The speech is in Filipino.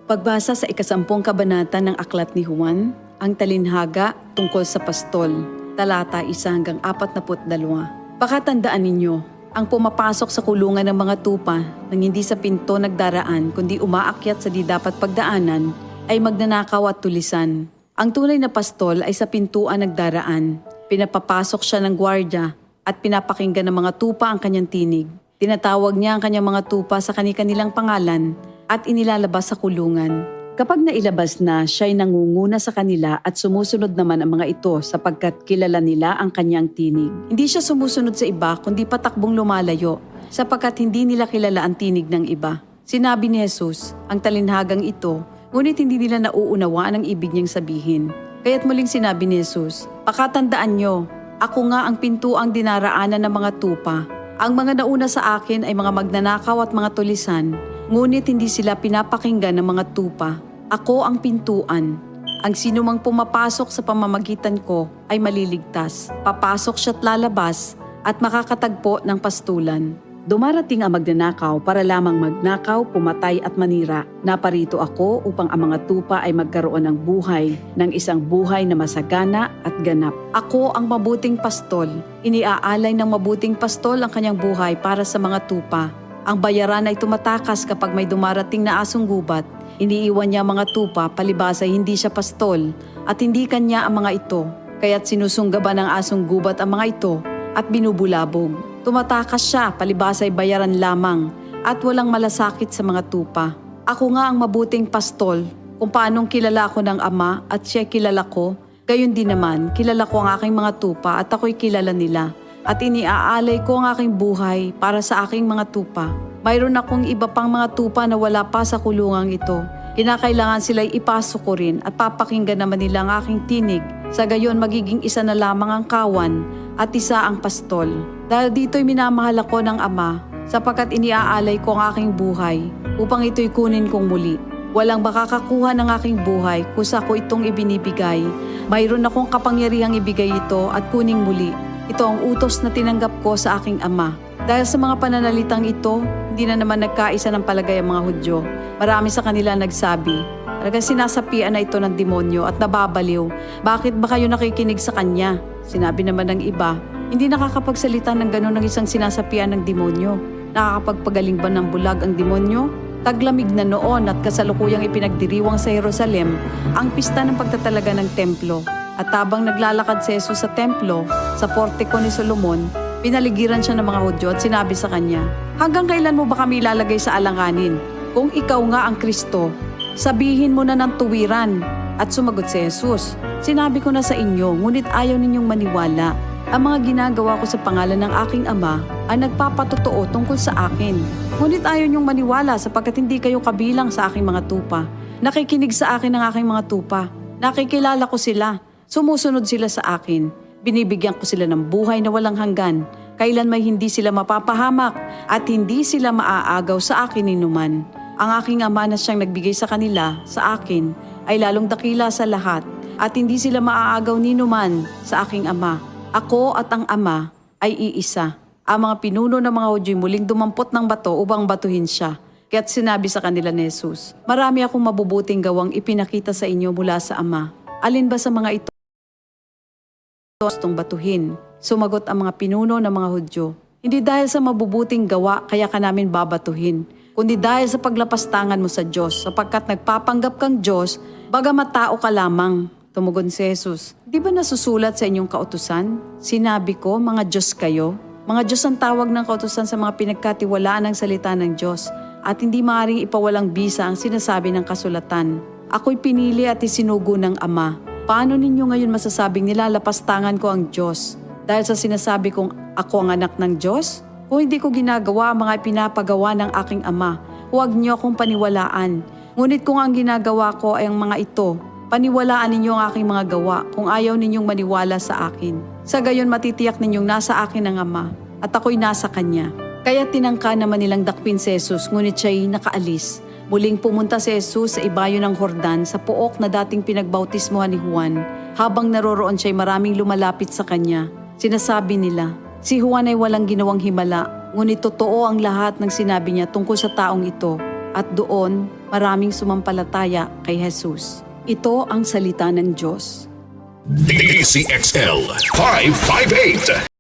Pagbasa sa 10 kabanata ng Aklat ni Juan, ang talinhaga tungkol sa pastol, talata 1 hanggang 42. Pakatandaan ninyo, ang pumapasok sa kulungan ng mga tupa nang hindi sa pinto nagdaraan kundi umaakyat sa di dapat pagdaanan ay magnanakaw at tulisan. Ang tunay na pastol ay sa pintuan nagdaraan. Pinapapasok siya ng gwardya at pinapakinggan ng mga tupa ang kanyang tinig. Tinatawag niya ang kanyang mga tupa sa kani-kanilang pangalan at inilalabas sa kulungan. Kapag nailabas na, siya'y nangunguna sa kanila at sumusunod naman ang mga ito sapagkat kilala nila ang kanyang tinig. Hindi siya sumusunod sa iba kundi patakbong lumalayo sapagkat hindi nila kilala ang tinig ng iba. Sinabi ni Jesus, ang talinhagang ito, ngunit hindi nila nauunawaan ang ibig niyang sabihin. Kaya't muling sinabi ni Jesus, pakatandaan niyo, ako nga ang pintuang dinaraanan ng mga tupa. Ang mga nauna sa akin ay mga magnanakaw at mga tulisan, ngunit hindi sila pinapakinggan ng mga tupa. Ako ang pintuan. Ang sinumang pumapasok sa pamamagitan ko ay maliligtas. Papasok siya't lalabas at makakatagpo ng pastulan. Dumarating ang magnanakaw para lamang magnakaw, pumatay at manira. Naparito ako upang ang mga tupa ay magkaroon ng buhay, ng isang buhay na masagana at ganap. Ako ang mabuting pastol. Iniaalay ng mabuting pastol ang kanyang buhay para sa mga tupa. Ang bayaran ay tumatakas kapag may dumarating na asong gubat. Iniiwan niya mga tupa palibhas ay hindi siya pastol at hindi kanya ang mga ito. Kaya't sinusunggaban ng asong gubat ang mga ito at binubulabog. Tumatakas siya palibhas ay bayaran lamang at walang malasakit sa mga tupa. Ako nga ang mabuting pastol. Kung paanong kilala ko ng Ama at siya kilala ko, gayon din naman kilala ko ang aking mga tupa at ako'y kilala nila. At iniaalay ko ang aking buhay para sa aking mga tupa. Mayroon akong iba pang mga tupa na wala pa sa kulungang ito. Kinakailangan sila'y ipasok ko rin at papakinggan naman nila ang aking tinig. Sa gayon magiging isa na lamang ang kawan at isa ang pastol. Dahil dito'y minamahal ako ng Ama sapagkat iniaalay ko ang aking buhay upang ito'y kunin kong muli. Walang makakakuha ng aking buhay kusa ko itong ibinibigay. Mayroon akong kapangyarihang ibigay ito at kuning muli. Ito ang utos na tinanggap ko sa aking Ama. Dahil sa mga pananalitang ito, hindi na naman nagkaisa ng palagay ang mga Hudyo. Marami sa kanila nagsabi, talagang sinasapian na ito ng demonyo at nababaliw. Bakit ba kayo nakikinig sa kanya? Sinabi naman ng iba, hindi nakakapagsalita ng gano'n ng isang sinasapian ng demonyo. Nakakapagpagaling ba ng bulag ang demonyo? Taglamig na noon at kasalukuyang ipinagdiriwang sa Jerusalem ang pista ng pagtatalaga ng templo. At habang naglalakad si Jesus sa templo, sa portiko ni Solomon, pinaligiran siya ng mga Hudyo at sinabi sa kanya, hanggang kailan mo ba kami ilalagay sa alanganin? Kung ikaw nga ang Kristo, sabihin mo na ng tuwiran. At sumagot si Jesus, sinabi ko na sa inyo, ngunit ayaw ninyong maniwala. Ang mga ginagawa ko sa pangalan ng aking Ama ay nagpapatotoo tungkol sa akin. Ngunit ayaw ninyong maniwala sapagkat hindi kayo kabilang sa aking mga tupa. Nakikinig sa akin ang aking mga tupa. Nakikilala ko sila. Sumusunod sila sa akin. Binibigyan ko sila ng buhay na walang hanggan. Kailan may hindi sila mapapahamak at hindi sila maaagaw sa akin ninuman. Ang aking Ama na siyang nagbigay sa kanila, sa akin, ay lalong dakila sa lahat at hindi sila maaagaw ninuman sa aking Ama. Ako at ang Ama ay iisa. Ang mga pinuno ng mga Hudyo muling dumampot ng bato upang batuhin siya. Kaya't sinabi sa kanila ni Jesus, marami akong mabubuting gawang ipinakita sa inyo mula sa Ama. Alin ba sa mga ito gustong batuhin? Sumagot ang mga pinuno ng mga Hudyo, hindi dahil sa mabubuting gawa kaya ka namin babatuhin, kundi dahil sa paglapastangan mo sa Diyos, sapagkat nagpapanggap kang Diyos, bagamat tao ka lamang. Tumugon si Jesus, di ba nasusulat sa inyong kautusan? Sinabi ko, mga Diyos kayo. Mga Diyos ang tawag ng kautusan sa mga pinagkatiwalaan ng salita ng Diyos, at hindi maaaring ipawalang bisa ang sinasabi ng kasulatan. Ako'y pinili at isinugo ng Ama. Paano ninyo ngayon masasabing nilalapastangan ko ang Diyos? Dahil sa sinasabi kong ako ang anak ng Diyos? Kung hindi ko ginagawa ang mga pinapagawa ng aking Ama, huwag niyo akong paniwalaan. Ngunit kung ang ginagawa ko ay ang mga ito, paniwalaan ninyo ang aking mga gawa kung ayaw ninyong maniwala sa akin. Sa gayon matitiyak ninyong nasa akin ang Ama at ako'y nasa Kanya. Kaya tinangka naman nilang dakpin si Jesus, ngunit siya'y nakaalis. Muling pumunta si Jesus sa ibayo ng Jordan sa pook na dating pinagbautismohan ni Juan. Habang naroroon siya'y maraming lumalapit sa kanya. Sinasabi nila, si Juan ay walang ginawang himala, Ngunit totoo ang lahat ng sinabi niya tungkol sa taong ito at doon maraming sumampalataya kay Jesus. Ito ang salita ng Diyos. DCXL 558.